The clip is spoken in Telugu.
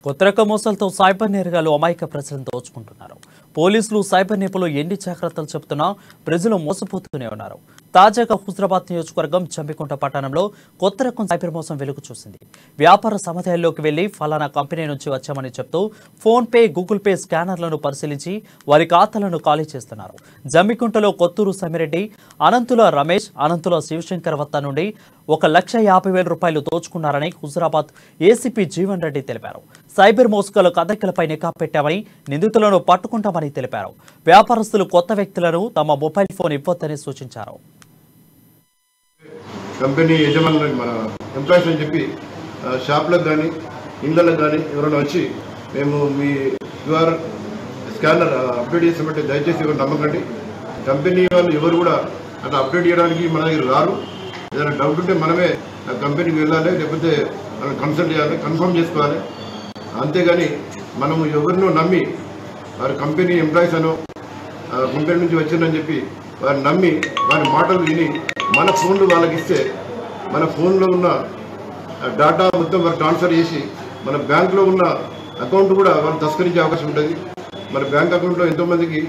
కొత్త రకం మోసాలతో సైబర్ నేరగాళ్లు అమాయక ప్రజలను దోచుకుంటున్నారు. పోలీసులు సైబర్ నిపుణులు ఎన్ని జాగ్రత్తలు చెబుతున్నా ప్రజలు మోసపోతూనే ఉన్నారు. తాజాగా హుజరాబాద్ నియోజకవర్గం జంబికుంట పట్టణంలో కొత్త రకం సైబర్ మోసం వెలుగు చూసింది. వ్యాపార సముదాయాల్లోకి వెళ్లి ఫలానా కంపెనీ నుంచి వచ్చామని చెప్తూ ఫోన్ పే, గూగుల్ పే స్కానర్లను పరిశీలించి వారి ఖాతాలను ఖాళీ చేస్తున్నారు. జంబికుంటలో కొత్తూరు సమిరెడ్డి, అనంతుల రమేష్, అనంతుల శివశంకర్ వద్ద నుండి 1,50,000 రూపాయలు దోచుకున్నారని హుజరాబాద్ ఏసీపీ జీవన్ రెడ్డి తెలిపారు. సైబర్ మోసగాళ్ల కదలికలపై నిఘా పెట్టామని, నిందితులను పట్టుకుంటామని తెలిపారు. వ్యాపారస్తులు కొత్త వ్యక్తులను తమ మొబైల్ ఫోన్ ఇవ్వొద్దని సూచించారు. కంపెనీ యజమానులు మన ఎంప్లాయీస్ అని చెప్పి షాప్లకు కానీ ఇళ్ళకు కానీ ఎవరైనా వచ్చి మేము మీ క్యూఆర్ స్కానర్ అప్డేట్ చేసామంటే దయచేసి ఎవరు నమ్మకండి. కంపెనీ వాళ్ళు ఎవరు కూడా అట్లా అప్డేట్ చేయడానికి మన దగ్గర రారు. ఏదైనా డౌట్ ఉంటే మనమే ఆ కంపెనీకి వెళ్ళాలి, లేకపోతే మనం కన్సల్ట్ చేయాలి, కన్ఫర్మ్ చేసుకోవాలి. అంతేగాని మనము ఎవరినో నమ్మి వారి కంపెనీ ఎంప్లాయీస్ అనో కంపెనీ నుంచి వచ్చిందని చెప్పి వారిని నమ్మి వారి మాటలు విని మన ఫోన్లు వాళ్ళకి ఇస్తే మన ఫోన్లో ఉన్న డేటా మొత్తం వారు ట్రాన్స్ఫర్ చేసి మన బ్యాంకులో ఉన్న అకౌంట్ కూడా వాళ్ళు తస్కరించే అవకాశం ఉంటుంది. మన బ్యాంక్ అకౌంట్లో ఎంతోమందికి